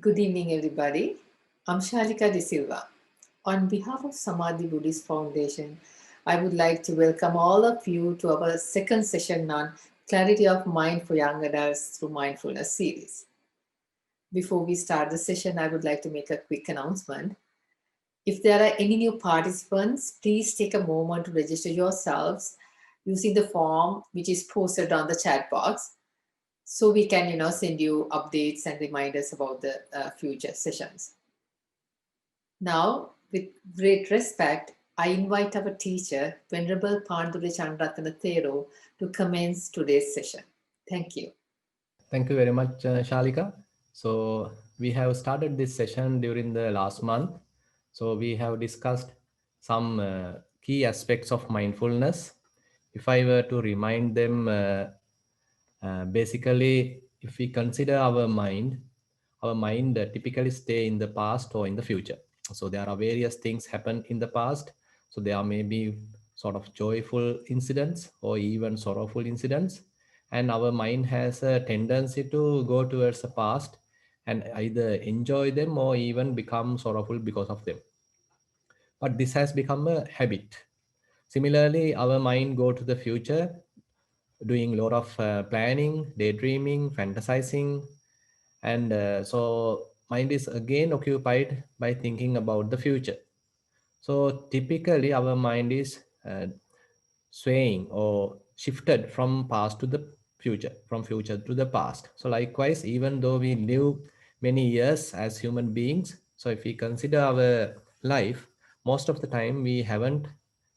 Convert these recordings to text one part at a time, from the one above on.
Good evening, everybody. I'm Shalika De Silva. On behalf of Samadhi Buddhist Foundation, I would like to welcome all of you to our second session on Clarity of Mind for Young Adults through Mindfulness series. Before we start the session, I would like to make a quick announcement. If there are any new participants, please take a moment to register yourselves using the form which is posted on the chat box so we can send you updates and reminders about the future sessions. Now, with great respect, I invite our teacher, Venerable Panadure Chandarathana Thero, to commence today's session. Thank you. Thank you very much, Shalika. So we have started this session during the last month. So we have discussed some key aspects of mindfulness. If I were to remind them, basically, if we consider our mind typically stay in the past or in the future. So there are various things happen in the past. So there may be sort of joyful incidents or even sorrowful incidents, and our mind has a tendency to go towards the past and either enjoy them or even become sorrowful because of them. But this has become a habit. Similarly, our mind go to the future, doing a lot of planning, daydreaming, fantasizing, and so mind is again occupied by thinking about the future. So typically our mind is swaying or shifted from past to the future, from future to the past. So likewise, even though we live many years as human beings, so if we consider our life, most of the time we haven't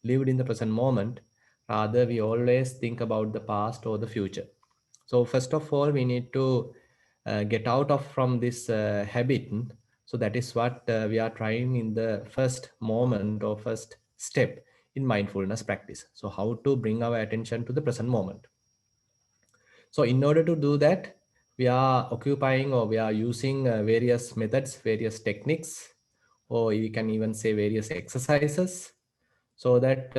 lived in the present moment. Rather, we always think about the past or the future. So first of all, we need to get out of from this habit. So that is what we are trying in the first moment or first step in mindfulness practice. So how to bring our attention to the present moment. So in order to do that, we are occupying or we are using various methods, various techniques, or we can even say various exercises, so that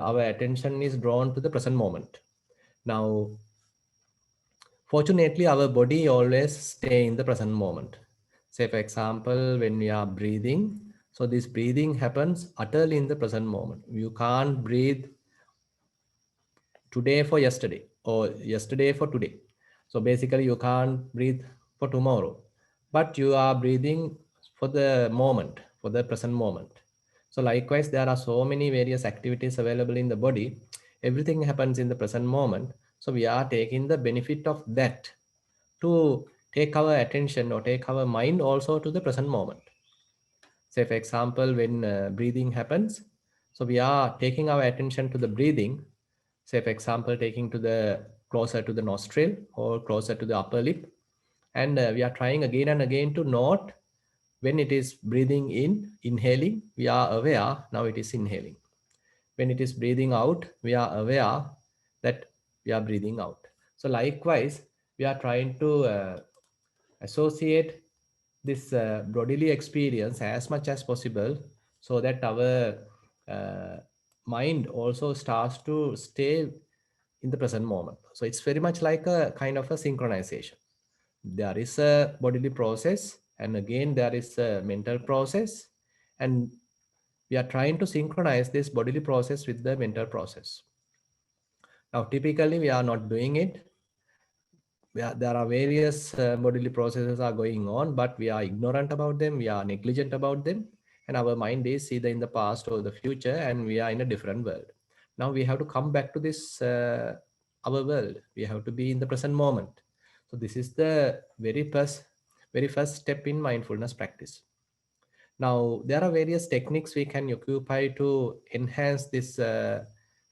our attention is drawn to the present moment. Now, fortunately, our body always stay in the present moment. Say, for example, when we are breathing, so this breathing happens utterly in the present moment. You can't breathe today for yesterday or yesterday for today. So basically, you can't breathe for tomorrow, but you are breathing for the moment, for the present moment. So likewise, there are so many various activities available in the body. Everything happens in the present moment. So we are taking the benefit of that to take our attention or take our mind also to the present moment. Say, for example, when breathing happens, so we are taking our attention to the breathing. Say, for example, taking to the closer to the nostril or closer to the upper lip, and we are trying again and again to note when it is breathing in, inhaling, we are aware now it is inhaling. When it is breathing out, we are aware that we are breathing out. So likewise, we are trying to associate this bodily experience as much as possible, so that our uh, mind also starts to stay in the present moment. So it's very much like a kind of a synchronization. There is a bodily process, and again there is a mental process, and we are trying to synchronize this bodily process with the mental process. Now typically we are not doing it. There are various bodily processes are going on, but we are ignorant about them, we are negligent about them, and our mind is either in the past or the future, and we are in a different world. Now we have to come back to this our world. We have to be in the present moment. So this is the very first step in mindfulness practice. Now, there are various techniques we can occupy to enhance this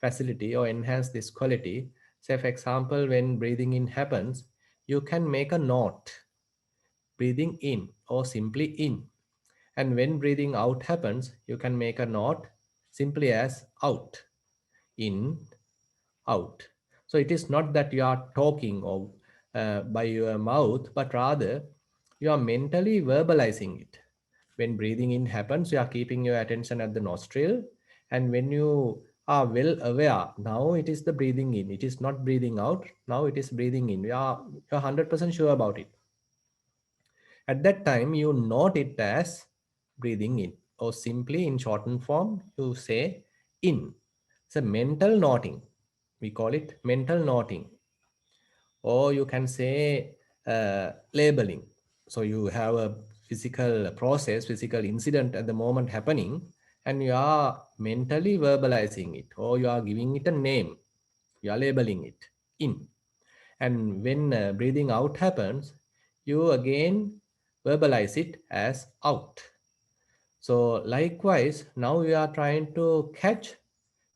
facility or enhance this quality. Say, for example, when breathing in happens, you can make a note, breathing in or simply in. And when breathing out happens, you can make a note simply as out, in, out. So it is not that you are talking or by your mouth, but rather you are mentally verbalizing it. When breathing in happens, you are keeping your attention at the nostril, and when you are well aware, now it is the breathing in, it is not breathing out, now it is breathing in. You're 100% sure about it. At that time, you note it as breathing in, or simply in shortened form, you say in. It's a mental noting. We call it mental noting, or you can say labeling. So you have a physical process, physical incident at the moment happening, and you are mentally verbalizing it, or you are giving it a name. You are labeling it in. And when breathing out happens, you again verbalize it as out. So likewise, now we are trying to catch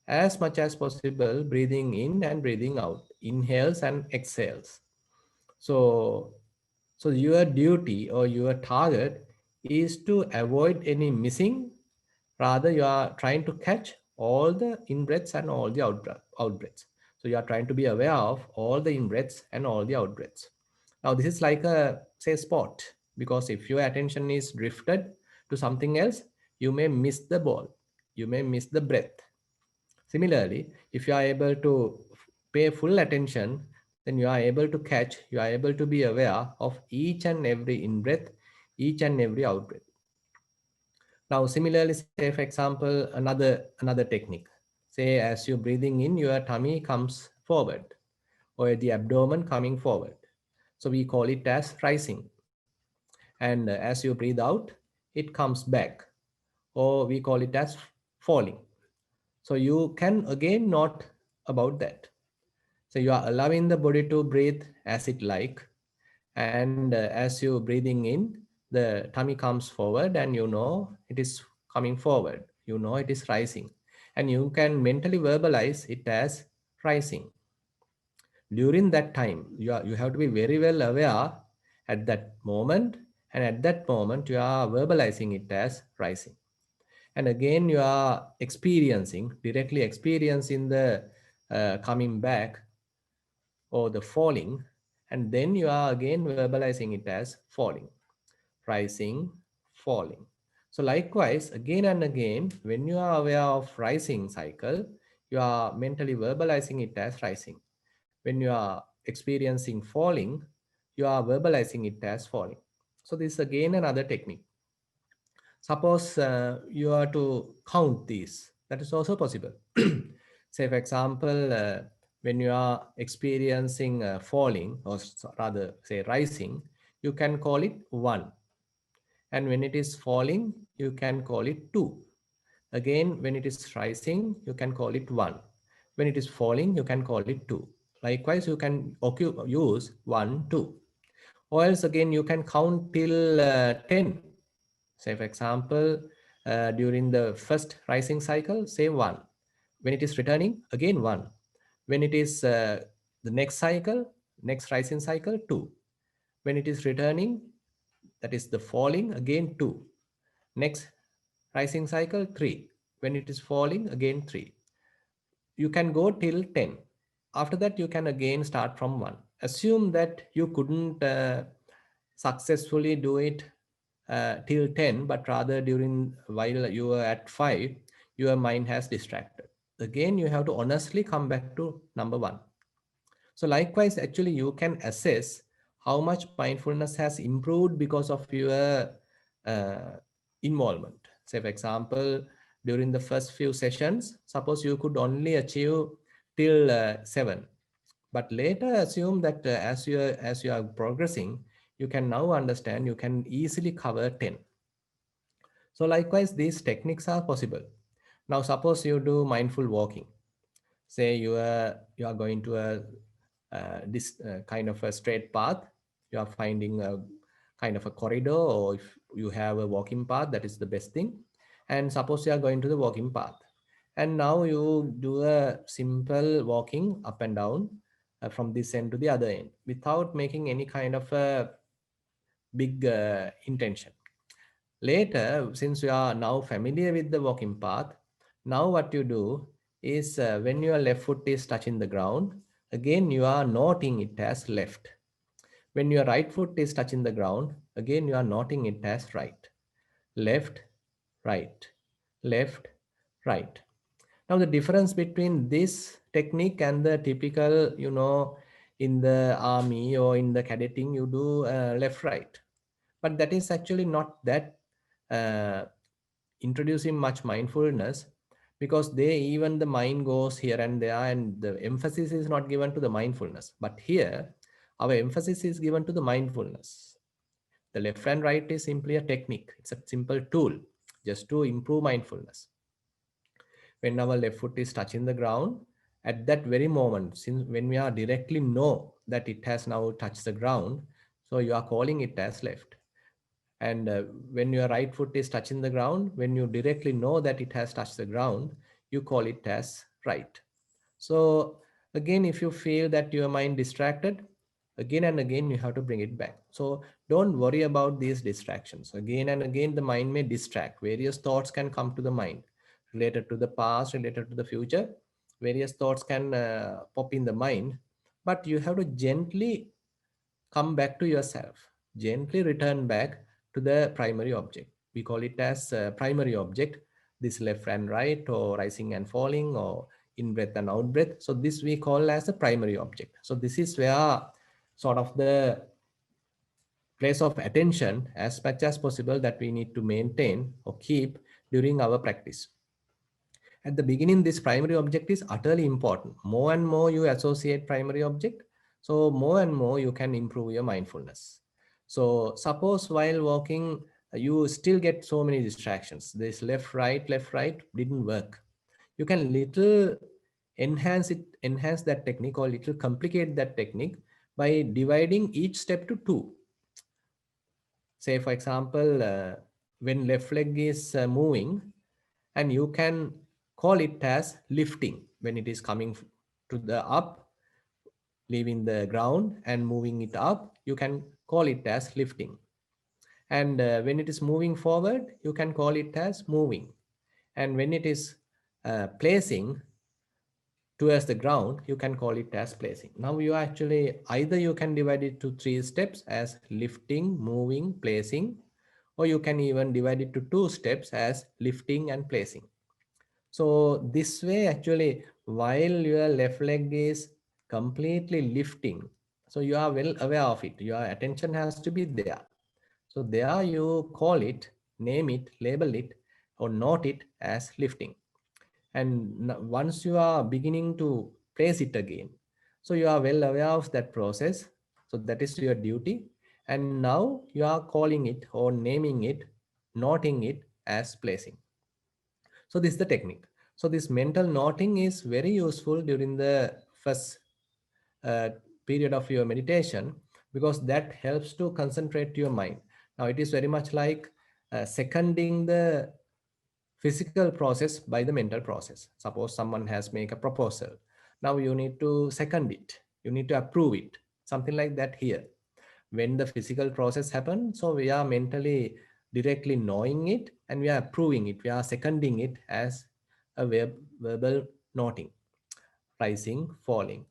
as much as possible breathing in and breathing out, inhales and exhales. So, so your duty or your target is to avoid any missing. Rather, you are trying to catch all the in breaths and all the out breaths. So you are trying to be aware of all the in breaths and all the out breaths. Now, this is like a say sport, because if your attention is drifted to something else, you may miss the ball, you may miss the breath. Similarly, if you are able to pay full attention, then you are able to catch, you are able to be aware of each and every in breath, each and every out breath. Now, similarly, say for example, another technique. Say as you're breathing in, your tummy comes forward, or the abdomen coming forward. So we call it as rising. And as you breathe out, it comes back, or we call it as falling. So you can again note about that. So you are allowing the body to breathe as it like, and as you breathing in, the tummy comes forward, and you know it is coming forward. You know it is rising, and you can mentally verbalize it as rising. During that time, you have to be very well aware at that moment, and at that moment you are verbalizing it as rising. And again, you are experiencing, directly experiencing the coming back or the falling, and then you are again verbalizing it as falling, rising, falling. So likewise, again and again, when you are aware of rising cycle, you are mentally verbalizing it as rising. When you are experiencing falling, you are verbalizing it as falling. So this is again another technique. Suppose you are to count these, that is also possible. Say, for example, when you are experiencing falling, or rather say rising, you can call it 1. And when it is falling, you can call it 2. Again, when it is rising, you can call it 1. When it is falling, you can call it 2. Likewise, you can use 1, 2. Or else again, you can count till 10. Say, for example, during the first rising cycle, say 1. When it is returning, again 1. When it is the next cycle, next rising cycle, 2. When it is returning, that is the falling, again 2. Next rising cycle, 3. When it is falling, again 3. You can go till 10. After that, you can again start from 1. Assume that you couldn't successfully do it till 10, but rather during while you were at 5, your mind has distracted. Again, you have to honestly come back to number 1. So likewise, actually, you can assess how much mindfulness has improved because of your uh, involvement. Say, for example, during the first few sessions, suppose you could only achieve till 7, but later assume that as you are progressing, you can now understand you can easily cover 10. So likewise, these techniques are possible. Now, suppose you do mindful walking. Say you are going to a this kind of a straight path. You are finding a kind of a corridor, or if you have a walking path, that is the best thing. And suppose you are going to the walking path, and now you do a simple walking up and down from this end to the other end without making any kind of a big intention. Later, since you are now familiar with the walking path, now what you do is when your left foot is touching the ground, again you are noting it as left. When your right foot is touching the ground, again you are noting it as right. Left, right, left, right. Now the difference between this technique and the typical, in the army or in the cadetting, you do left, right. but that is actually not that uh, introducing much mindfulness, because they even the mind goes here and there and the emphasis is not given to the mindfulness. But here our emphasis is given to the mindfulness. The left and right is simply a technique, it's a simple tool just to improve mindfulness. When our left foot is touching the ground, at that very moment, since when we are directly know that it has now touched the ground, so you are calling it as left. And when your right foot is touching the ground, when you directly know that it has touched the ground, you call it as right. So again, if you feel that your mind distracted, again and again you have to bring it back. So don't worry about these distractions. Again and again the mind may distract. Various thoughts can come to the mind related to the past, related to the future. Various thoughts can pop in the mind, but you have to gently come back to yourself, gently return back to the primary object. We call it as primary object, this left and right, or rising and falling, or in breath and out breath. So this we call as the primary object. So this is where sort of the place of attention as much as possible that we need to maintain or keep during our practice. At the beginning, this primary object is utterly important. More and more you associate primary object, so more and more you can improve your mindfulness. So suppose while walking, you still get so many distractions. This left, right didn't work. You can little enhance that technique, or little complicate that technique by dividing each step to two. Say for example, when left leg is moving, and you can call it as lifting when it is coming to the up, leaving the ground and moving it up, you can call it as lifting. And when it is moving forward, you can call it as moving. And when it is placing towards the ground, you can call it as placing. Now you actually either you can divide it to three steps as lifting, moving, placing, or you can even divide it to two steps as lifting and placing. So this way actually, while your left leg is completely lifting, so you are well aware of it, your attention has to be there. So there you call it, name it, label it, or note it as lifting. And once you are beginning to place it again, so you are well aware of that process, so that is your duty. And now you are calling it or naming it, noting it as placing. So this is the technique. So this mental noting is very useful during the first uh, period of your meditation, because that helps to concentrate your mind. Now it is very much like seconding the physical process by the mental process. Suppose someone has make a proposal. Now you need to second it. You need to approve it. Something like that here. When the physical process happens, so we are mentally directly knowing it and we are approving it. We are seconding it as a verbal noting, rising, falling,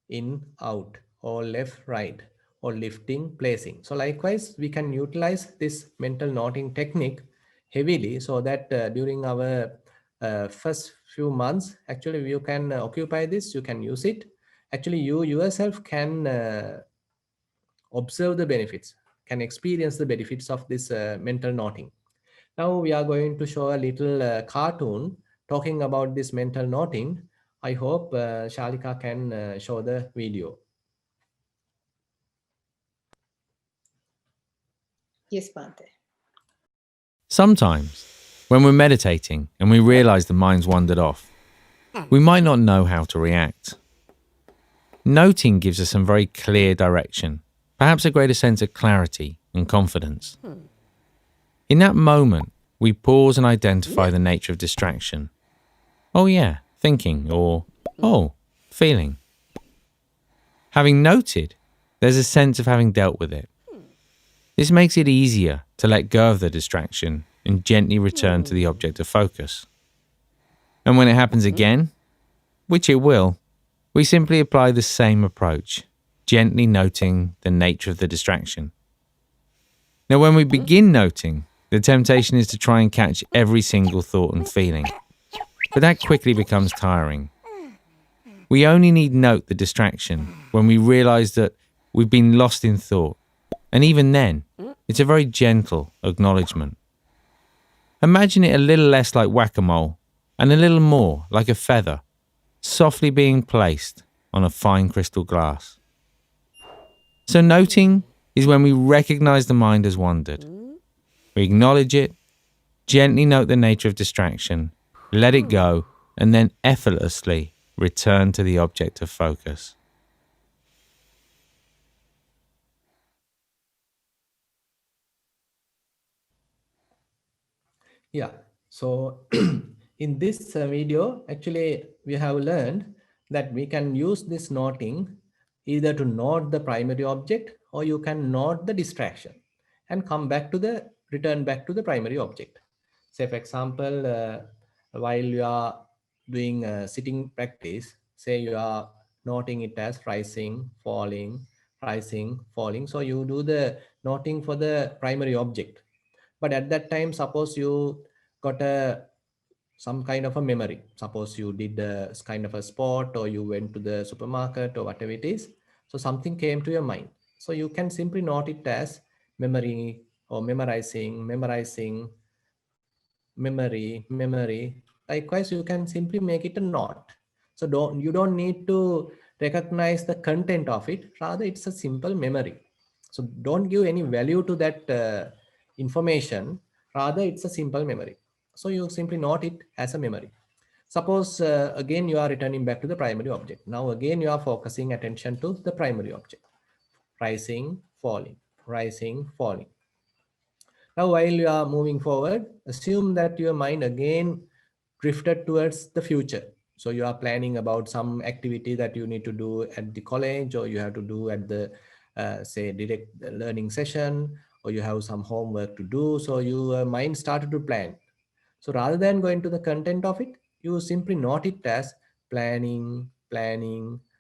in, out, or left, right, or lifting, placing. So likewise, we can utilize this mental noting technique heavily, so that during our first few months, actually you can occupy this, you can use it. Actually, you yourself can observe the benefits, can experience the benefits of this mental noting. Now we are going to show a little cartoon talking about this mental noting. I hope Shalika can show the video. Yes, Bante. Sometimes, when we're meditating and we realize the mind's wandered off, we might not know how to react. Noting gives us some very clear direction, perhaps a greater sense of clarity and confidence. In that moment, we pause and identify the nature of distraction. Oh yeah, thinking, or oh, feeling. Having noted, there's a sense of having dealt with it. This makes it easier to let go of the distraction and gently return to the object of focus. And when it happens again, which it will, we simply apply the same approach, gently noting the nature of the distraction. Now, when we begin noting, the temptation is to try and catch every single thought and feeling, but that quickly becomes tiring. We only need note the distraction when we realize that we've been lost in thought, and even then, It's a very gentle acknowledgement. Imagine it a little less like whack-a-mole and a little more like a feather, softly being placed on a fine crystal glass. So noting is when we recognize the mind has wandered. We acknowledge it, gently note the nature of distraction, let it go, and then effortlessly return to the object of focus. Yeah. So in this video, actually, we have learned that we can use this noting either to note the primary object, or you can note the distraction and come back to the return back to the primary object. Say, for example, while you are doing sitting practice, say you are noting it as rising, falling. So you do the noting for the primary object. But at that time, suppose you got a some kind of a memory. Suppose you did a kind of a sport, or you went to the supermarket, or whatever it is. So something came to your mind. So you can simply note it as memory, or memorizing, memory. Likewise, you can simply make it a note. So you don't need to recognize the content of it. Rather, it's a simple memory. So don't give any value to that information. Rather, it's a simple memory. So you simply note it as a memory. Suppose again you are returning back to the primary object. Now again you are focusing attention to the primary object. Rising, falling, rising, falling. Now, while you are moving forward, assume that your mind again drifted towards the future. So you are planning about some activity that you need to do at the college, or you have to do at the, say, direct learning session, or you have some homework to do. So your mind started to plan. So rather than going to the content of it, you simply note it as planning.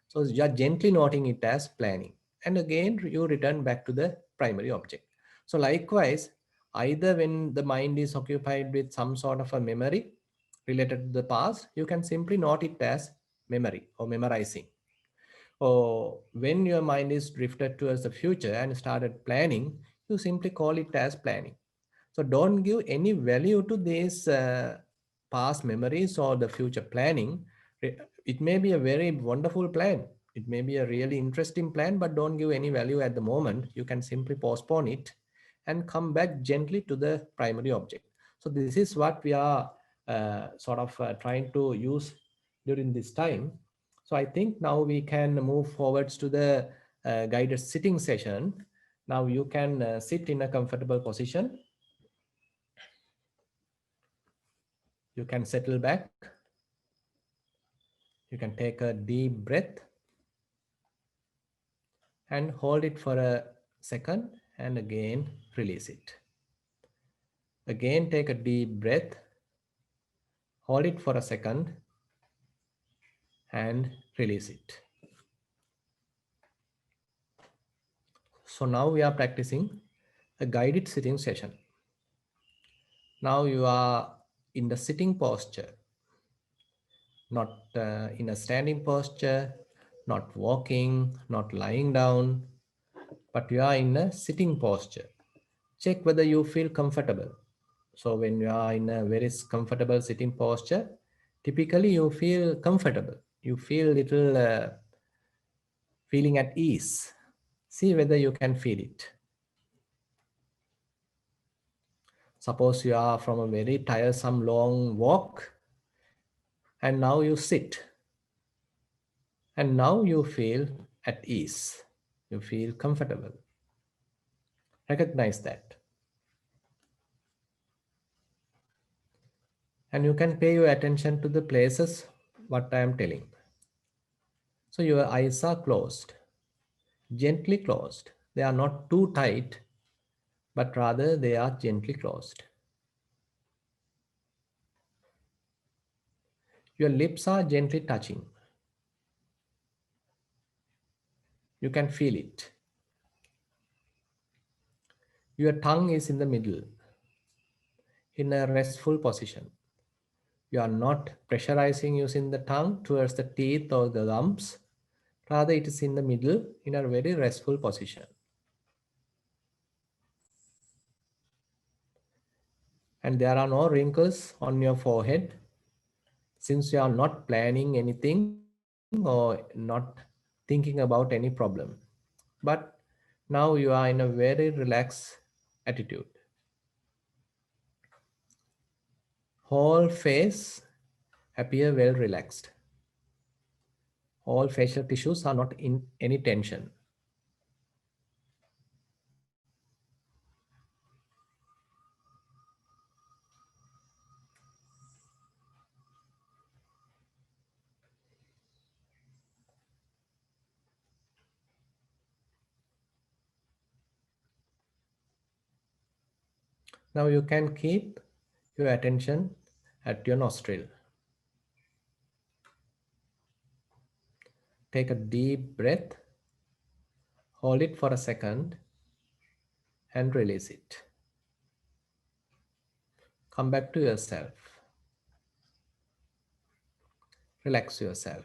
So you are gently noting it as planning. And again, you return back to the primary object. So likewise, either when the mind is occupied with some sort of a memory related to the past, you can simply note it as memory or memorizing. Or when your mind is drifted towards the future and started planning, you simply call it as planning. So don't give any value to these past memories or the future planning. It may be a very wonderful plan. It may be a really interesting plan, but don't give any value at the moment. You can simply postpone it and come back gently to the primary object. So this is what we are sort of trying to use during this time. So I think now we can move forwards to the guided sitting session. Now you can sit in a comfortable position. You can settle back. You can take a deep breath and hold it for a second and again release it. Again, take a deep breath, hold it for a second and release it. So now we are practicing a guided sitting session. Now you are in the sitting posture, not in a standing posture, not walking, not lying down, but you are in a sitting posture. Check whether you feel comfortable. So when you are in a very comfortable sitting posture, typically you feel comfortable. You feel little feeling at ease. See whether you can feel it. Suppose you are from a very tiresome long walk and now you sit and now you feel at ease. You feel comfortable. Recognize that. And you can pay your attention to the places what I am telling. So your eyes are closed, gently closed. They are not too tight, but rather they are gently closed. Your lips are gently touching. You can feel it. Your tongue is in the middle, in a restful position. You are not pressurizing using the tongue towards the teeth or the gums. Rather, it is in the middle, in a very restful position. And there are no wrinkles on your forehead since you are not planning anything or not thinking about any problem. But now you are in a very relaxed attitude. Whole face appear well relaxed. All facial tissues are not in any tension. Now you can keep your attention at your nostril. Take a deep breath, hold it for a second, and release it. Come back to yourself. Relax yourself.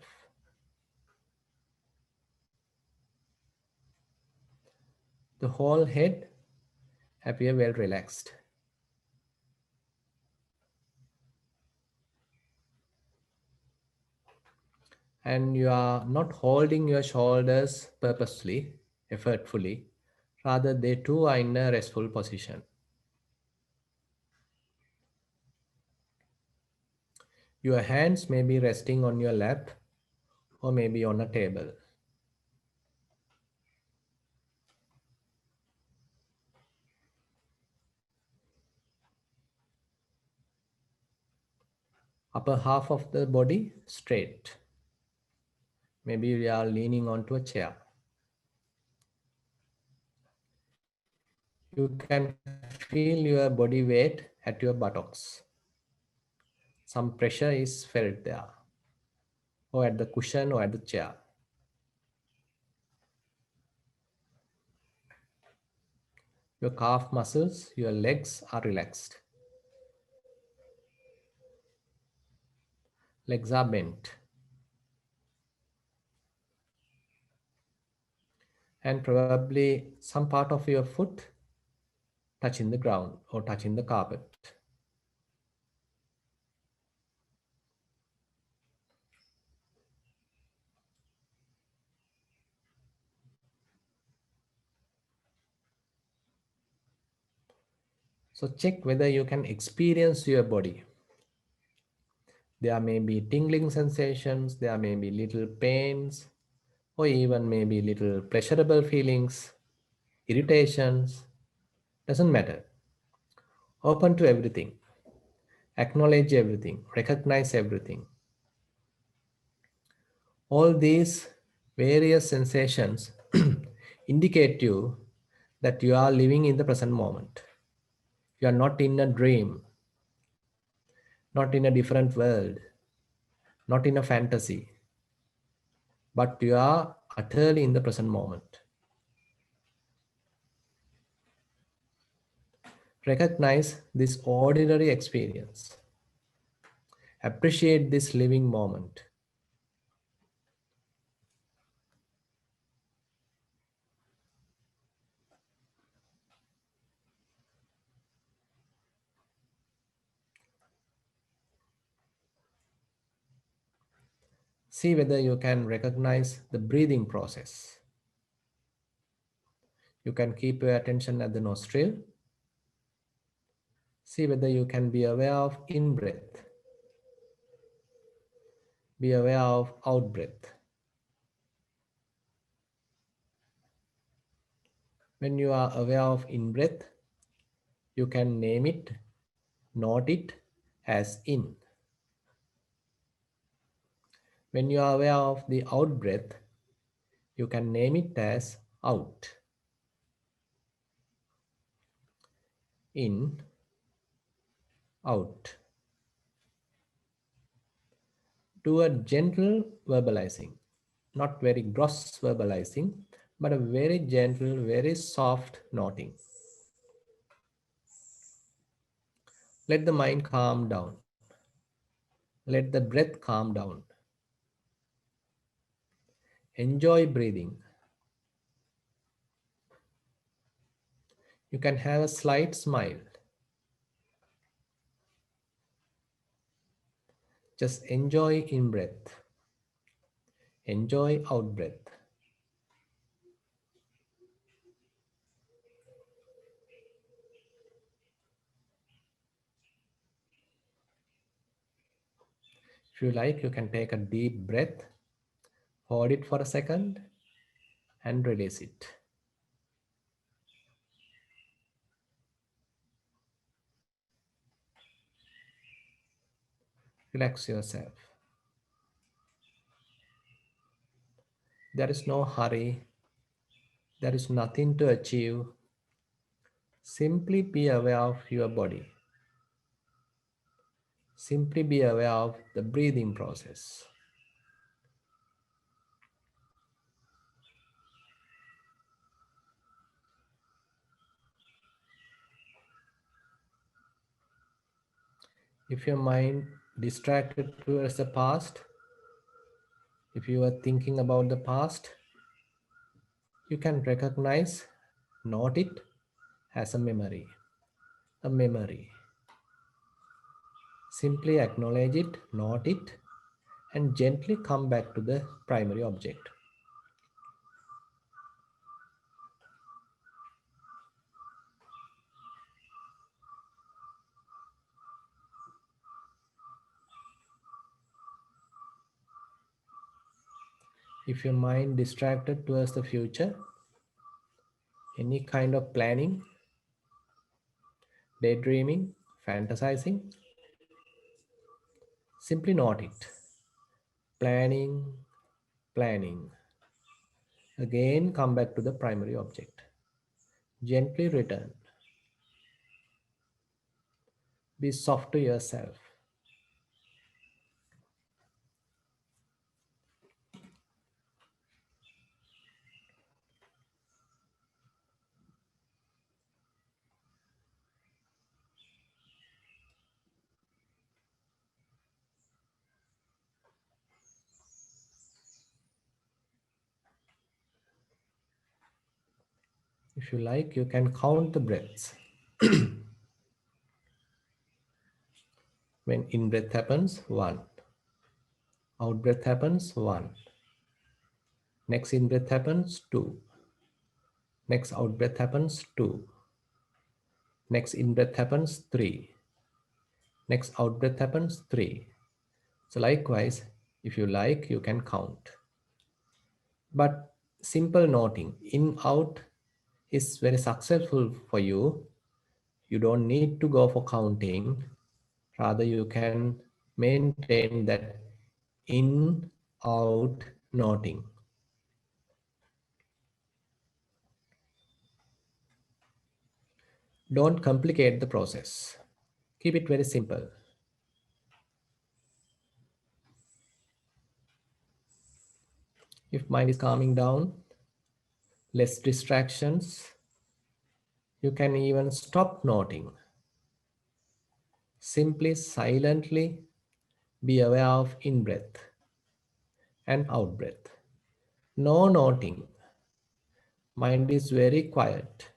The whole head appear well relaxed. And you are not holding your shoulders purposely, effortfully. Rather, they too are in a restful position. Your hands may be resting on your lap or maybe on a table. Upper half of the body straight. Maybe you are leaning onto a chair. You can feel your body weight at your buttocks. Some pressure is felt there, or at the cushion or at the chair. Your calf muscles, your legs are relaxed. Legs are bent. And probably some part of your foot touching the ground or touching the carpet. So check whether you can experience your body. There may be tingling sensations, there may be little pains, or even maybe little pleasurable feelings, irritations. Doesn't matter. Open to everything. Acknowledge everything. Recognize everything. All these various sensations indicate you that you are living in the present moment. You are not in a dream, not in a different world, not in a fantasy, but you are utterly in the present moment. Recognize this ordinary experience. Appreciate this living moment. See whether you can recognize the breathing process. You can keep your attention at the nostril. See whether you can be aware of in-breath. Be aware of out-breath. When you are aware of in-breath, you can name it, note it as in. When you are aware of the out-breath, you can name it as out. In, out. Do a gentle verbalizing, not very gross verbalizing, but a very gentle, very soft noting. Let the mind calm down. Let the breath calm down. Enjoy breathing. You can have a slight smile. Just enjoy in breath, enjoy out breath. If you like, you can take a deep breath, hold it for a second, and release it. Relax yourself. There is no hurry, there is nothing to achieve. Simply be aware of your body. Simply be aware of the breathing process. If your mind distracted towards the past, if you are thinking about the past, you can recognize, note it as a memory. A memory. Simply acknowledge it, note it, and gently come back to the primary object. If your mind distracted towards the future, any kind of planning, daydreaming, fantasizing, simply note it. Planning, planning. Again, come back to the primary object. Gently return. Be soft to yourself. If you like, you can count the breaths. When in breath happens, 1. Out breath happens, 1. Next in breath happens, 2. Next out breath happens, 2. Next in breath happens, 3. Next out breath happens, 3. So likewise, if you like, you can count. But simple noting, in, out is very successful for you. You don't need to go for counting. Rather, you can maintain that in, out, noting. Don't complicate the process. Keep it very simple. If mind is calming down, less distractions, you can even stop noting. Simply silently be aware of in breath and out breath. No noting. Mind is very quiet.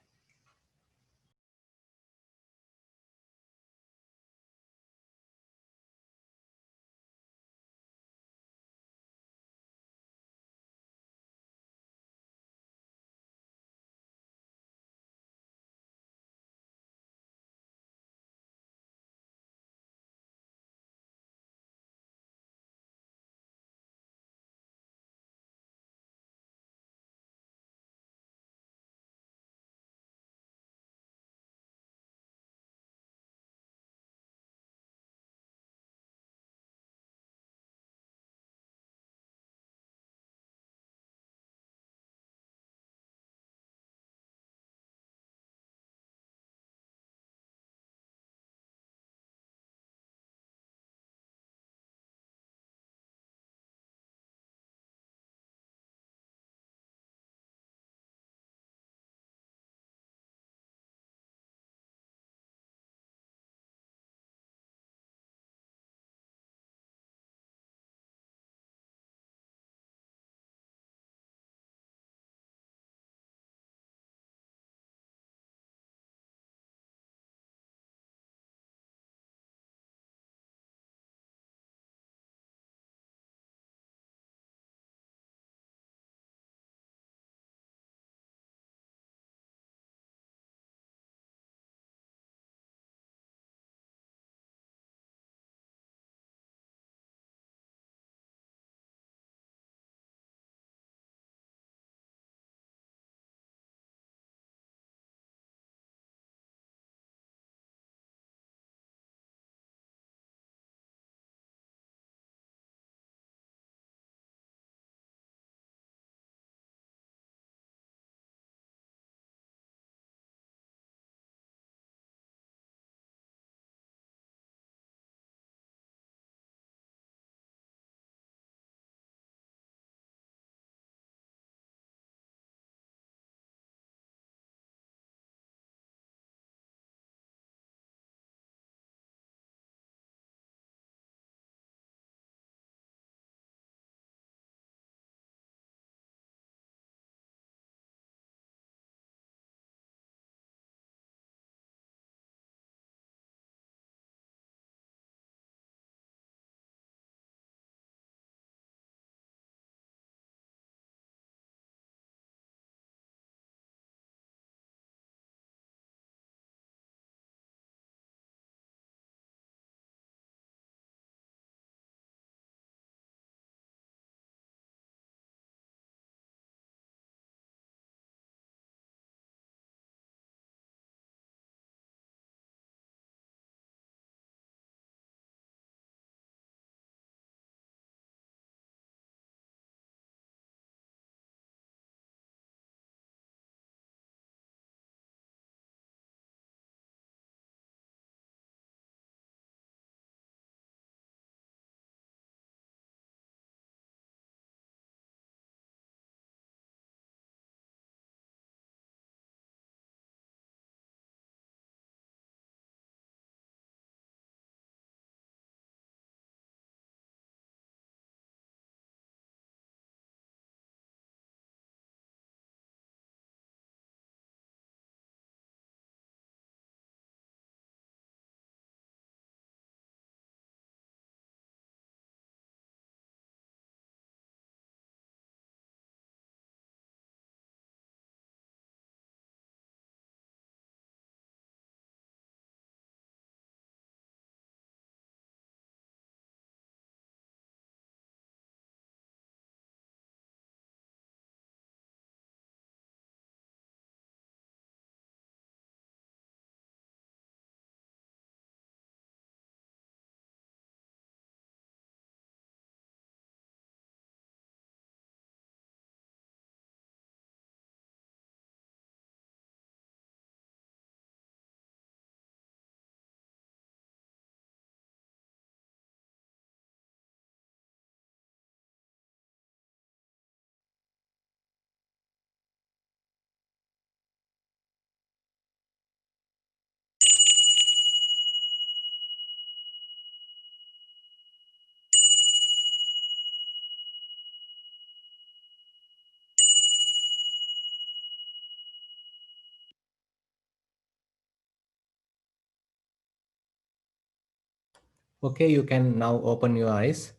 Okay, you can now open your eyes.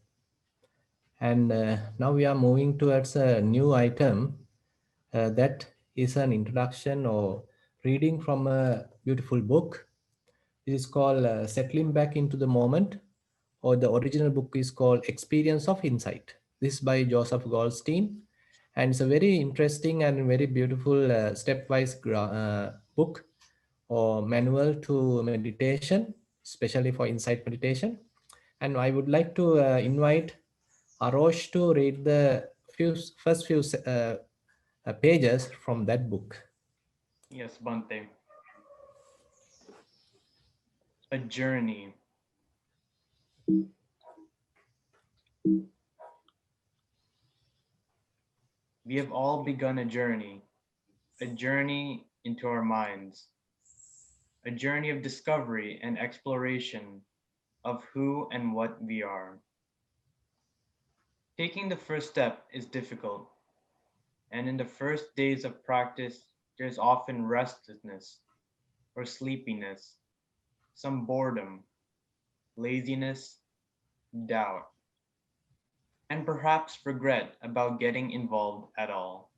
And now we are moving towards a new item that is an introduction or reading from a beautiful book. It is called Settling Back into the Moment, or the original book is called Experience of Insight. This is by Joseph Goldstein, and it's a very interesting and very beautiful stepwise book or manual to meditation, especially for insight meditation. And I would like to invite Arosh to read the first few pages from that book. Yes, Bante. A journey. We have all begun a journey into our minds, a journey of discovery and exploration of who and what we are. Taking the first step is difficult, and in the first days of practice, there's often restlessness or sleepiness, some boredom, laziness, doubt, and perhaps regret about getting involved at all.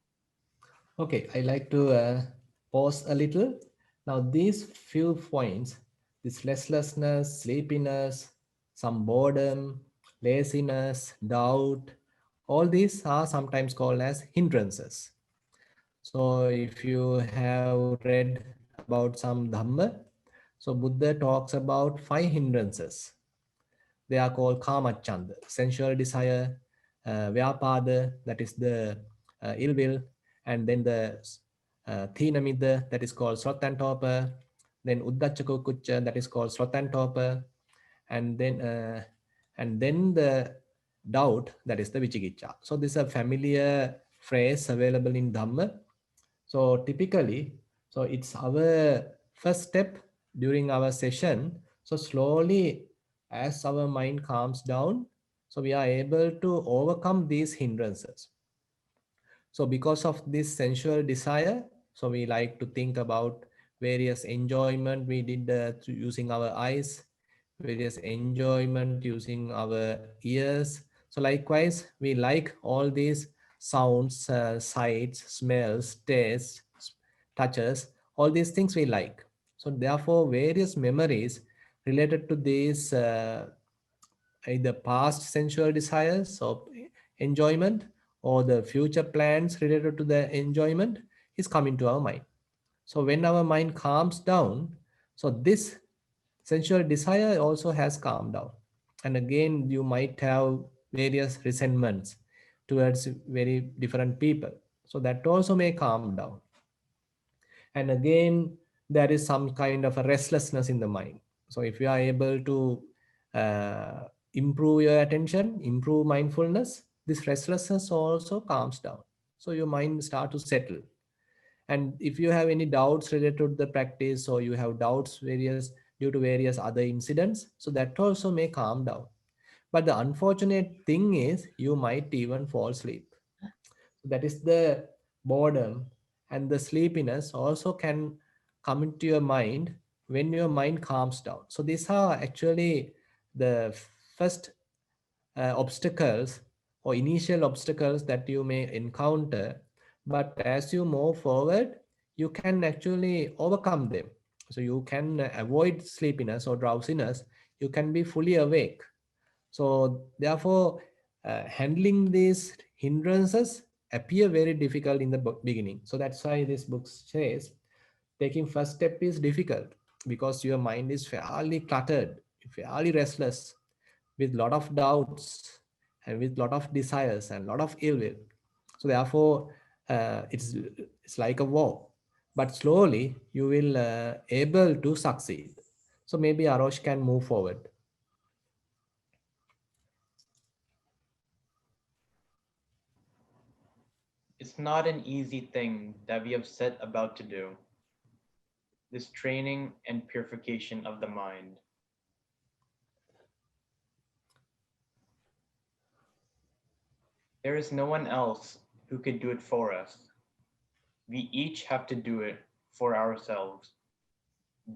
Okay, I like to pause a little. Now, these few points, this restlessness, sleepiness, some boredom, laziness, doubt, all these are sometimes called as hindrances. So, if you have read about some Dhamma, so Buddha talks about 5 hindrances. They are called kama chanda, sensual desire, vyapada, that is the ill will, and then the thinamida, that is called srotantopa, then uddachako that is called srotantopa, and then the doubt, that is the vichikicha. So this is a familiar phrase available in Dhamma. So typically, so it's our first step during our session. So slowly, as our mind calms down, so we are able to overcome these hindrances. So because of this sensual desire, so we like to think about various enjoyment we did using our eyes, various enjoyment using our ears. So likewise, we like all these sounds, sights, smells, tastes, touches, all these things we like. So therefore, various memories related to these either past sensual desires of enjoyment or the future plans related to the enjoyment is coming to our mind. So when our mind calms down, so this sensual desire also has calmed down. And again, you might have various resentments towards very different people. So that also may calm down. And again, there is some kind of a restlessness in the mind. So if you are able to uh, improve your attention, improve mindfulness, this restlessness also calms down, so your mind start to settle. And if you have any doubts related to the practice, or you have doubts various due to various other incidents, so that also may calm down. But the unfortunate thing is you might even fall asleep. That is the boredom, and the sleepiness also can come into your mind when your mind calms down. So these are actually the first obstacles or initial obstacles that you may encounter. But as you move forward, you can actually overcome them. So you can avoid sleepiness or drowsiness, you can be fully awake. So therefore, handling these hindrances appear very difficult in the beginning. So that's why this book says taking first step is difficult, because your mind is fairly cluttered, fairly restless, with lot of doubts and with lot of desires and lot of ill will. So therefore, it's like a war. But slowly you will able to succeed. So maybe Arosh can move forward. It's not an easy thing that we have set about to do, this training and purification of the mind. There is no one else who could do it for us. We each have to do it for ourselves.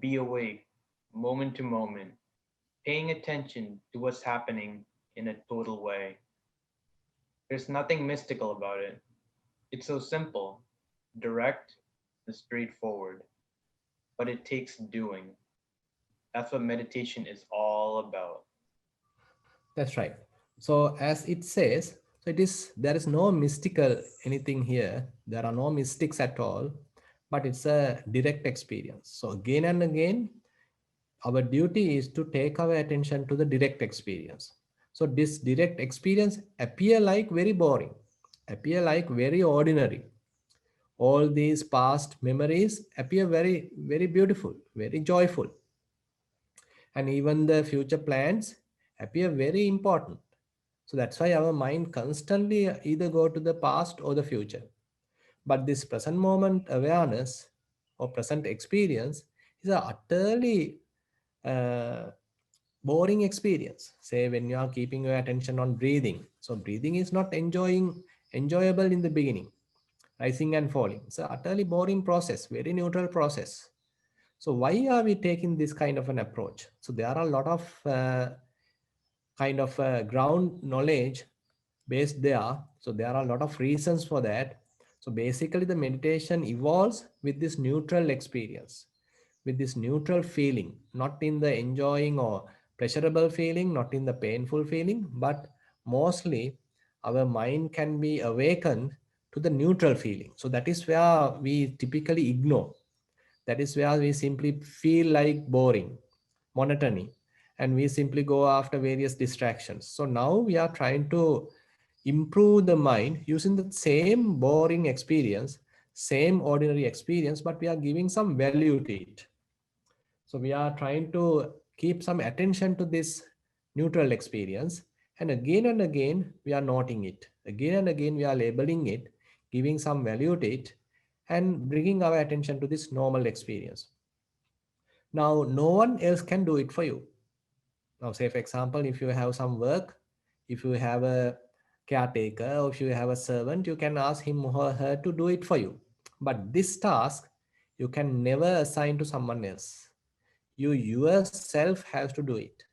Be awake, moment to moment, paying attention to what's happening in a total way. There's nothing mystical about it. It's so simple, direct, and straightforward, but it takes doing. That's what meditation is all about. That's right. So as it says, so it is there is no mystical anything here. There are no mystics at all, but it's a direct experience. So again and again, our duty is to take our attention to the direct experience. So this direct experience appear like very boring, appear like very ordinary. All these past memories appear very, very beautiful, very joyful, and even the future plans appear very important. So that's why our mind constantly either go to the past or the future. But this present moment awareness or present experience is a utterly uh, boring experience. Say when you are keeping your attention on breathing. So breathing is not enjoyable in the beginning, rising and falling. It's a utterly boring process, very neutral process. So why are we taking this kind of an approach? So there are a lot of kind of ground knowledge based there. So there are a lot of reasons for that. So basically the meditation evolves with this neutral experience, with this neutral feeling, not in the enjoying or pleasurable feeling, not in the painful feeling, but mostly our mind can be awakened to the neutral feeling. So that is where we typically ignore. That is where we simply feel like boring, monotony, and we simply go after various distractions. So now we are trying to improve the mind using the same boring experience, same ordinary experience, but we are giving some value to it. So we are trying to keep some attention to this neutral experience. And again, we are noting it. Again and again, we are labeling it, giving some value to it, and bringing our attention to this normal experience. Now, no one else can do it for you. Now, say for example, if you have some work, if you have a caretaker, or if you have a servant, you can ask him or her to do it for you. But this task, you can never assign to someone else. You yourself have to do it.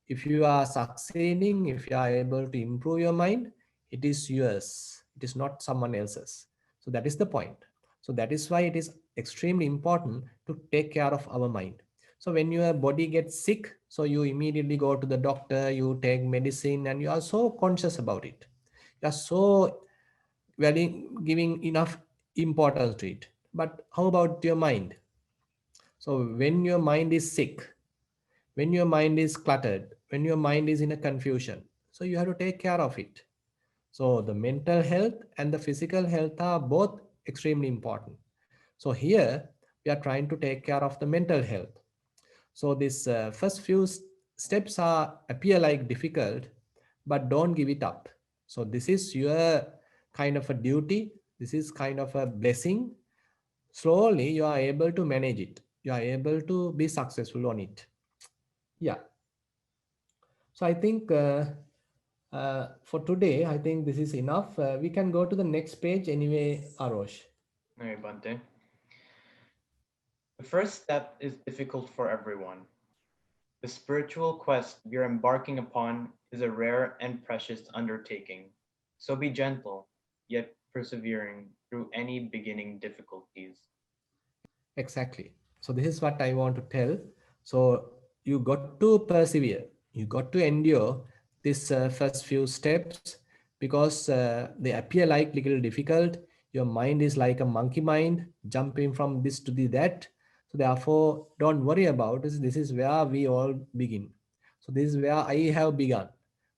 If you are succeeding, if you are able to improve your mind, it is yours. It is not someone else's. So that is the point. So that is why it is extremely important to take care of our mind. So when your body gets sick, so you immediately go to the doctor, you take medicine, and you are so conscious about it. You are so very giving enough importance to it. But how about your mind? So when your mind is sick, when your mind is cluttered, when your mind is in a confusion, so you have to take care of it. So the mental health and the physical health are both extremely important. So here we are trying to take care of the mental health. So this first few steps are appear like difficult, but don't give it up. So this is your kind of a duty. This is kind of a blessing. Slowly you are able to manage it. You are able to be successful on it. Yeah. So I think for today, I think this is enough. We can go to the next page anyway, Arosh. All right, Bante. The first step is difficult for everyone. The spiritual quest we are embarking upon is a rare and precious undertaking. So be gentle, yet persevering through any beginning difficulties. Exactly. So this is what I want to tell. So you got to persevere. You got to endure this first few steps because they appear like little difficult. Your mind is like a monkey mind, jumping from this to the that. So therefore, don't worry about this. This is where we all begin. So this is where I have begun.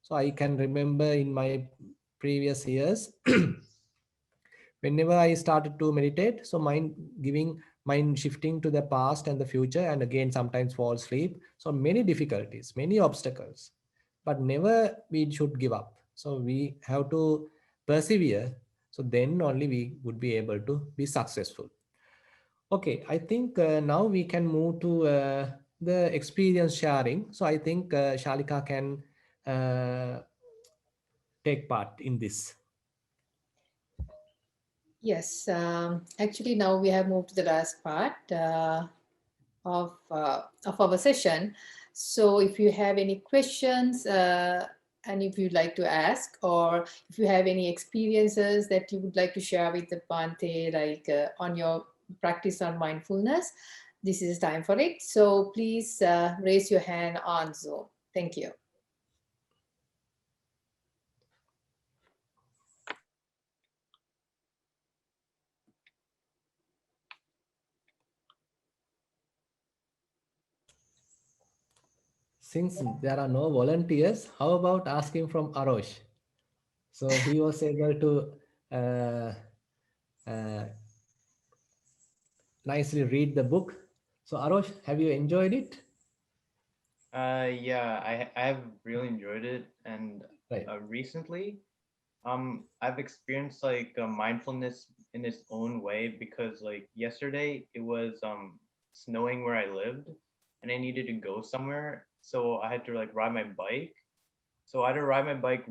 So I can remember in my previous years whenever I started to meditate, so mind shifting to the past and the future, and again sometimes fall asleep. So many difficulties, many obstacles, but never we should give up. So we have to persevere. So then only we would be able to be successful. Okay, I think now we can move to the experience sharing. So I think Shalika can uh, take part in this. Yes, actually, now we have moved to the last part of our session. So if you have any questions, and if you'd like to ask, or if you have any experiences that you would like to share with the Bhante, like on your practice on mindfulness, this is time for it. So please raise your hand on Zoom. Thank you. Since there are no volunteers, how about asking from Arosh? So he was able to uh, uh, nicely read the book. So Arosh, have you enjoyed it? Yeah, I've really enjoyed it, and Right. recently, I've experienced like mindfulness in its own way because like yesterday it was snowing where I lived, and I needed to go somewhere, so I had to like ride my bike. So I had to ride my bike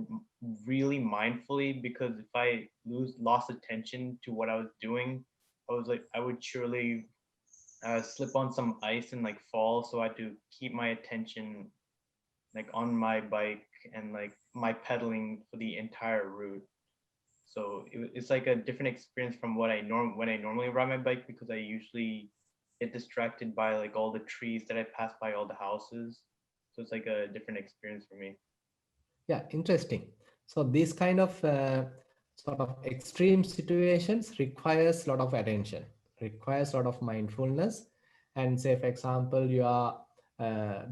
really mindfully because if I lost attention to what I was doing, I would surely slip on some ice and like fall. So I had to keep my attention like on my bike and like my pedaling for the entire route. So it's like a different experience from what I when I normally ride my bike because I usually get distracted by like all the trees that I pass by, all the houses. So it's like a different experience for me. Yeah, interesting. So these kind of sort of extreme situations requires a lot of attention, requires a lot of mindfulness. And say, for example, you are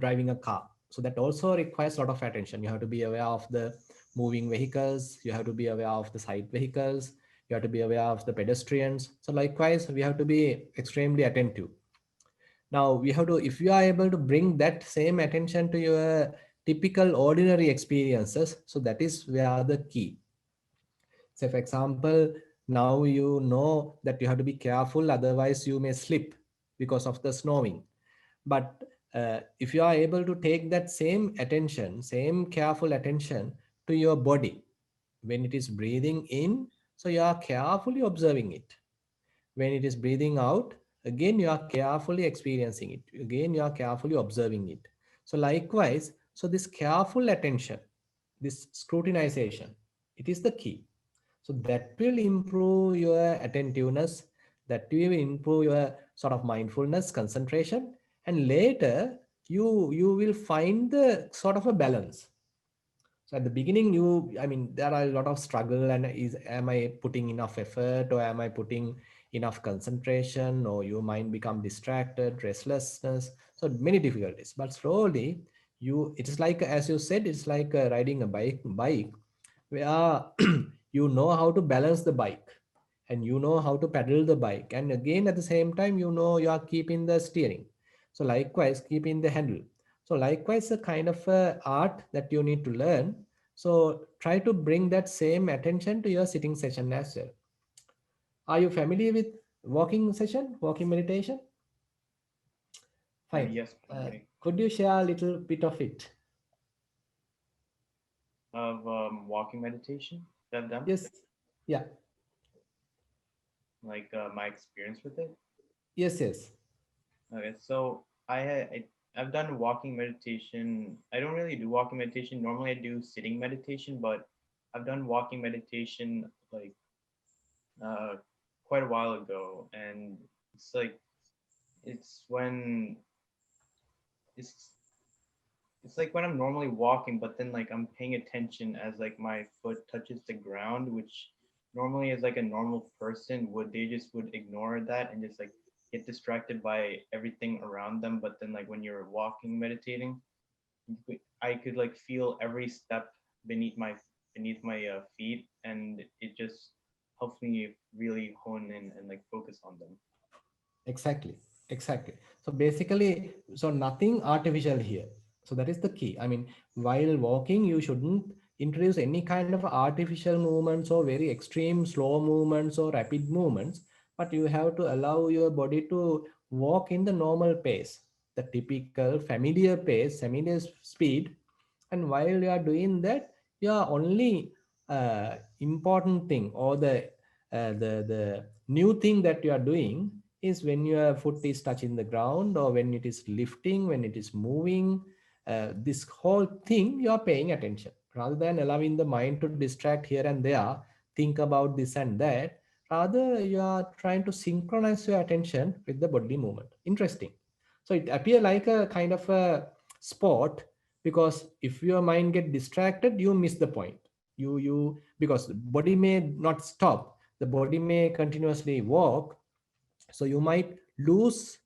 driving a car. So that also requires a lot of attention. You have to be aware of the moving vehicles. You have to be aware of the side vehicles. You have to be aware of the pedestrians. So likewise, we have to be extremely attentive. Now we have to, if you are able to bring that same attention to your typical ordinary experiences, so that is where the key. Say for example, now you know that you have to be careful, otherwise you may slip because of the snowing. But if you are able to take that same attention, same careful attention to your body when it is breathing in, so you are carefully observing it. When it is breathing out, again you are carefully experiencing it, again you are carefully observing it. So likewise, so this careful attention, this scrutinization, it is the key. So that will improve your attentiveness, that will improve your sort of mindfulness, concentration, and later you will find the sort of a balance. So at the beginning, I mean, there are a lot of struggle, and am I putting enough effort, or am I putting enough concentration, or your mind become distracted, restlessness, so many difficulties. But slowly, it is like, as you said, it's like riding a bike where you know how to balance the bike, and you know how to pedal the bike, and again at the same time you know you are keeping the steering, so likewise keeping the handle. So likewise a kind of art that you need to learn. So try to bring that same attention to your sitting session as well. Are you familiar with walking meditation? Fine. Yes, Pranjali. Could you share a little bit of it? Of walking meditation that I've done, Yes. Yeah. like my experience with it. Yes, yes. Okay, so I've done walking meditation. I don't really do walking meditation. Normally, I do sitting meditation, but I've done walking meditation like uh, quite a while ago, and it's like it's when it's it's like when I'm normally walking, but then like I'm paying attention as like my foot touches the ground, which normally as like a normal person would they just would ignore that and just like get distracted by everything around them. But then like when you're walking, meditating, I could like feel every step beneath my feet, and it just helps me really hone in and like focus on them. Exactly, exactly. So basically, so nothing artificial here. So that is the key. I mean, while walking, you shouldn't introduce any kind of artificial movements or very extreme slow movements or rapid movements, but you have to allow your body to walk in the normal pace, the typical familiar pace, familiar speed. And while you are doing that, your only important thing, or the new thing that you are doing, is when your foot is touching the ground, or when it is lifting, when it is moving, this whole thing you are paying attention rather than allowing the mind to distract here and there, think about this and that. Rather, you are trying to synchronize your attention with the bodily movement. Interesting. So it appear like a kind of a sport, because if your mind get distracted, you miss the point. You because the body may not stop, the body may continuously walk, so you might lose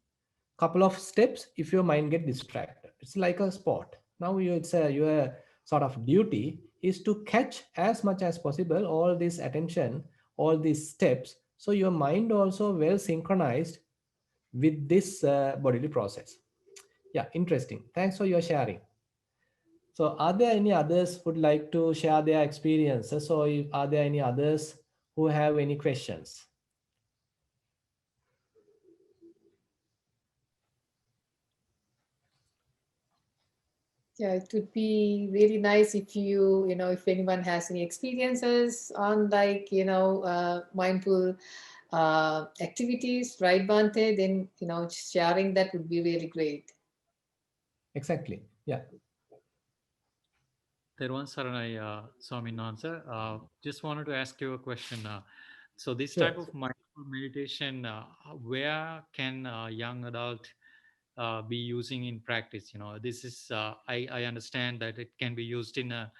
couple of steps if your mind get distracted. It's like a sport. Now it's your sort of duty is to catch as much as possible all this attention, all these steps, so your mind also well synchronized with this bodily process. Yeah, interesting. Thanks for your sharing. So are there any others would like to share their experiences, or are there any others who have any questions? Yeah, it would be really nice if if anyone has any experiences on like, mindful activities, right, Bante? Then, sharing that would be really great. Exactly. Yeah. Terwan Saranai, Swaminathan sir, just wanted to ask you a question. So this Sure. type of mindful meditation, where can a young adult be using in practice? This is I understand that it can be used in a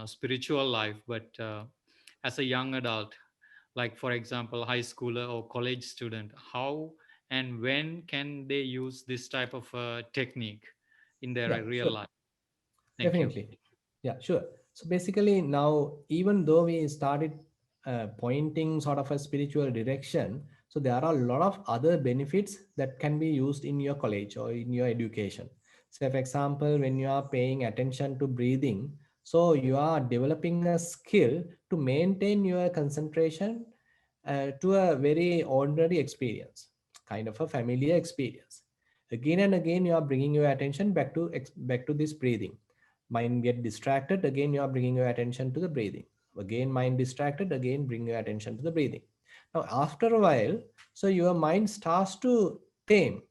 spiritual life, but as a young adult, like for example, high schooler or college student, how and when can they use this type of technique in their Yeah, real sure. life? Thank you. Definitely. Yeah, sure. So basically, now, even though we started pointing sort of a spiritual direction, so there are a lot of other benefits that can be used in your college or in your education. So, for example, when you are paying attention to breathing, so you are developing a skill to maintain your concentration to a very ordinary experience, kind of a familiar experience. Again and again, you are bringing your attention back to this breathing. Mind get distracted, again you are bringing your attention to the breathing. Again mind distracted, again bring your attention to the breathing. Now after a while, so your mind starts to tame.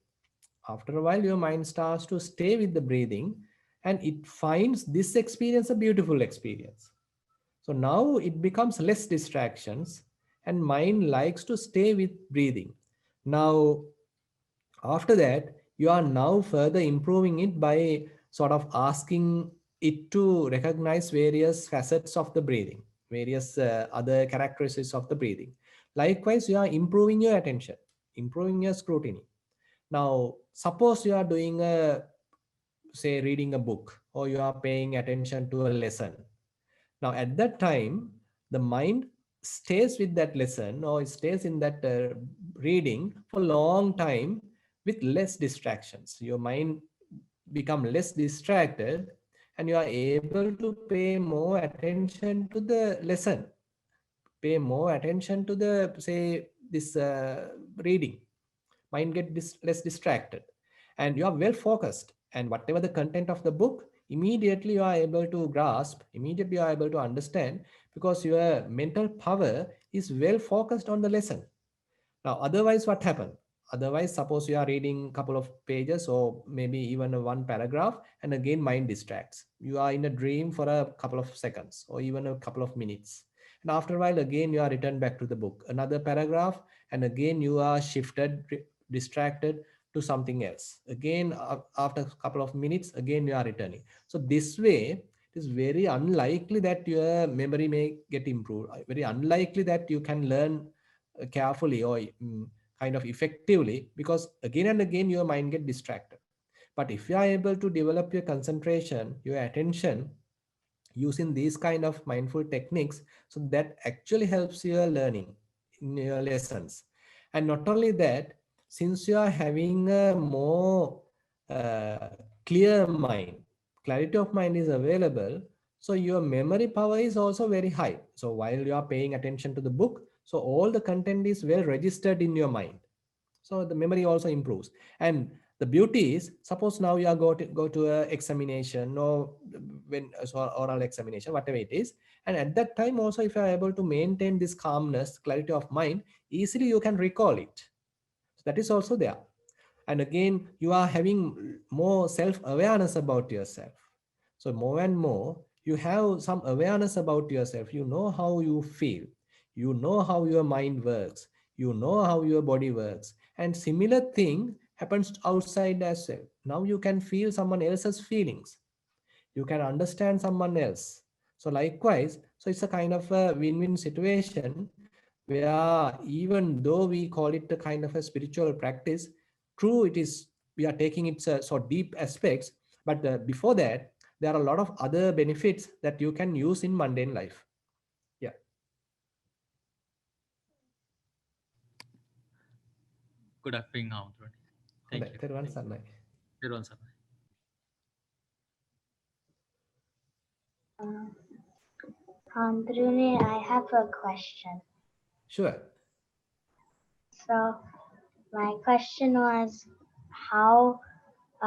After a while your mind starts to stay with the breathing, and it finds this experience a beautiful experience. So now it becomes less distractions, and mind likes to stay with breathing. Now after that, you are now further improving it by sort of asking it to recognize various facets of the breathing, various other characteristics of the breathing. Likewise, you are improving your attention, improving your scrutiny. Now suppose you are doing a, say, reading a book, or you are paying attention to a lesson. Now at that time, the mind stays with that lesson, or it stays in that reading for long time with less distractions. Your mind become less distracted, and you are able to pay more attention to the lesson, pay more attention to the, say, this reading. Mind get less distracted, and you are well focused, and whatever the content of the book, immediately you are able to grasp, immediately you are able to understand, because your mental power is well focused on the lesson. Now, otherwise, what happened? Otherwise, suppose you are reading a couple of pages, or maybe even a one paragraph, and again mind distracts. You are in a dream for a couple of seconds or even a couple of minutes. And after a while, again, you are returned back to the book, another paragraph, and again, you are shifted, distracted to something else. Again, after a couple of minutes, again, you are returning. So this way, it is very unlikely that your memory may get improved. Very unlikely that you can learn carefully, or kind of effectively, because again and again your mind get distracted. But if you are able to develop your concentration, your attention, using these kind of mindful techniques, so that actually helps your learning in your lessons. And not only that, since you are having a more clear mind, clarity of mind is available, so your memory power is also very high. So while you are paying attention to the book, so all the content is well registered in your mind, so the memory also improves. And the beauty is, suppose now you are go to a examination, or when so oral examination, whatever it is, and at that time also, if you are able to maintain this calmness, clarity of mind, easily you can recall it. So that is also there. And again, you are having more self-awareness about yourself. So more and more, you have some awareness about yourself. You know how you feel. You know how your mind works. You know how your body works. And similar thing happens outside as well. Now you can feel someone else's feelings. You can understand someone else. So likewise, so it's a kind of a win-win situation where even though we call it a kind of a spiritual practice, true it is, we are taking it so deep aspects, but before that, there are a lot of other benefits that you can use in mundane life. Yeah. Good afternoon, Hamdani. Thank you. Thero, Thank you. Everyone, sir. Uh, Andrune, I have a question. Sure. So my question was, how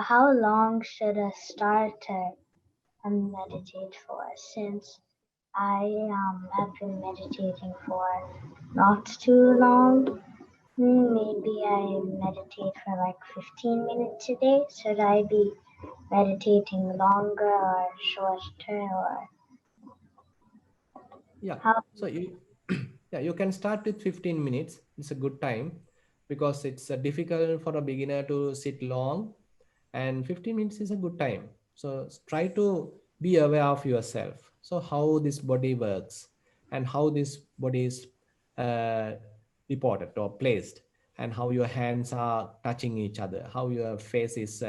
long should a starter meditate for? Since I have been meditating for not too long, maybe I meditate for like 15 minutes a day. Should I be meditating longer or shorter, or Yeah. how? So you, yeah, you can start with 15 minutes. It's a good time because it's difficult for a beginner to sit long, and 15 minutes is a good time. So try to be aware of yourself. So how this body works and how this body is uh, reported or placed, and how your hands are touching each other, how your face is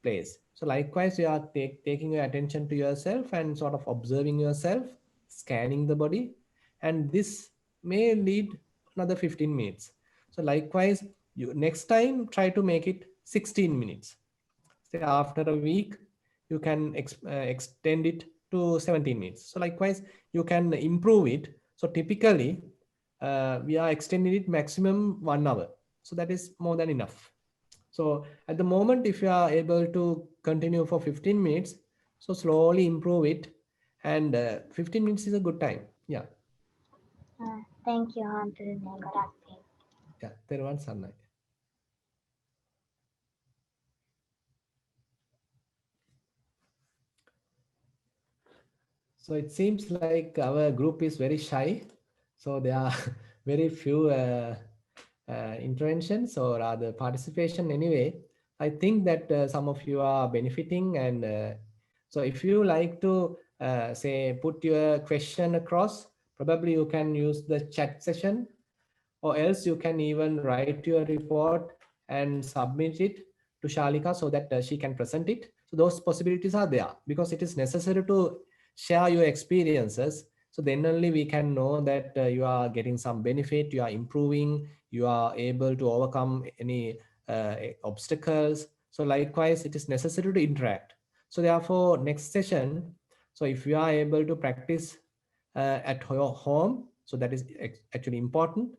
placed. So likewise, you are taking your attention to yourself and sort of observing yourself, scanning the body, and this may lead another 15 minutes. So likewise, you next time try to make it 16 minutes. Say after a week, you can extend it to 17 minutes. So likewise, you can improve it. So typically, we are extending it maximum 1 hour. So that is more than enough. So at the moment, if you are able to continue for 15 minutes, so slowly improve it, and 15 minutes is a good time. Yeah. Thank you, Andrune. Good afternoon. Yeah. There one Sanai. So it seems like our group is very shy. So there are very few interventions or rather participation anyway. I think that some of you are benefiting, and so if you like to say put your question across, probably you can use the chat session, or else you can even write your report and submit it to Shalika so that she can present it. So those possibilities are there because it is necessary to share your experiences. So then only we can know that you are getting some benefit, you are improving, you are able to overcome any obstacles. So likewise, it is necessary to interact. So therefore, next session, so if you are able to practice at your home, so that is actually important.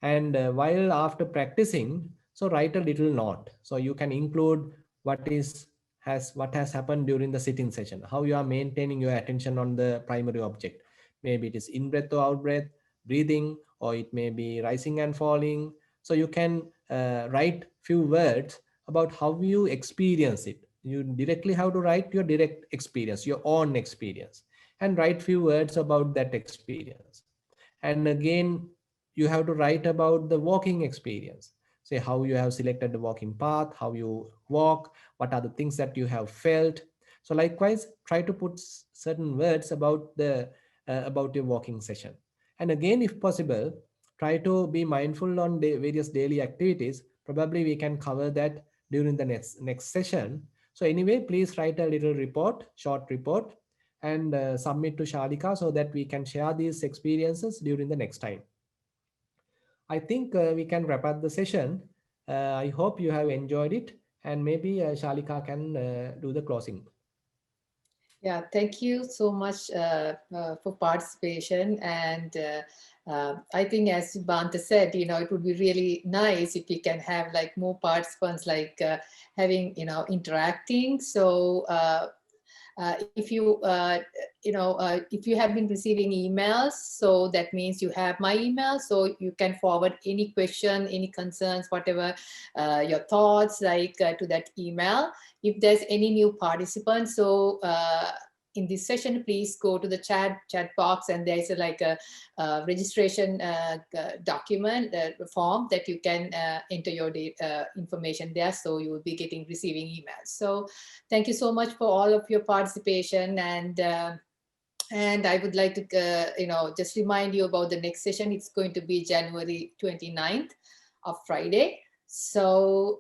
And while after practicing, so write a little note, so you can include what has happened during the sitting session, how you are maintaining your attention on the primary object. Maybe it is in breath or out breath, breathing, or it may be rising and falling. So you can write few words about how you experience it. You directly have to write your direct experience, your own experience, and write few words about that experience. And again, you have to write about the walking experience. Say how you have selected the walking path, how you walk, what are the things that you have felt. So likewise, try to put certain words about the about your walking session. And again, if possible, try to be mindful on the various daily activities. Probably we can cover that during the next session. So anyway, please write a little report, short report, and submit to Shalika so that we can share these experiences during the next time. I think we can wrap up the session. I hope you have enjoyed it, and maybe Shalika can do the closing. Yeah, thank you so much for participation. And I think, as Banta said, it would be really nice if we can have like more participants, like having, interacting. So If you if you have been receiving emails, so that means you have my email, so you can forward any question, any concerns, whatever your thoughts, like to that email. If there's any new participants, so in this session, please go to the chat box, and there's registration document form that you can enter your information there, so you will be receiving emails. So thank you so much for all of your participation, and I would like to just remind you about the next session. It's going to be January 29th, of Friday. So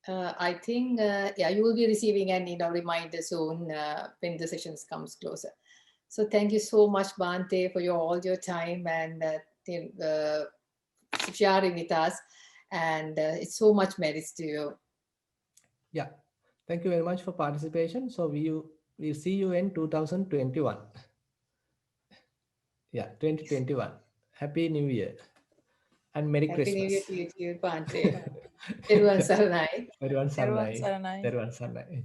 I think yeah, you will be receiving an reminder soon when the sessions comes closer. So thank you so much, Bante, for all your time and sharing with us, and it's so much merits to you. Yeah. Thank you very much for participation. So we'll see you in 2021. Yeah, 2021. Happy New Year and Merry Happy New Year Christmas. to you too, Bante. Everyone, Saranai. Everyone Everyone Sarnai. saranai. Everyone Sarnai.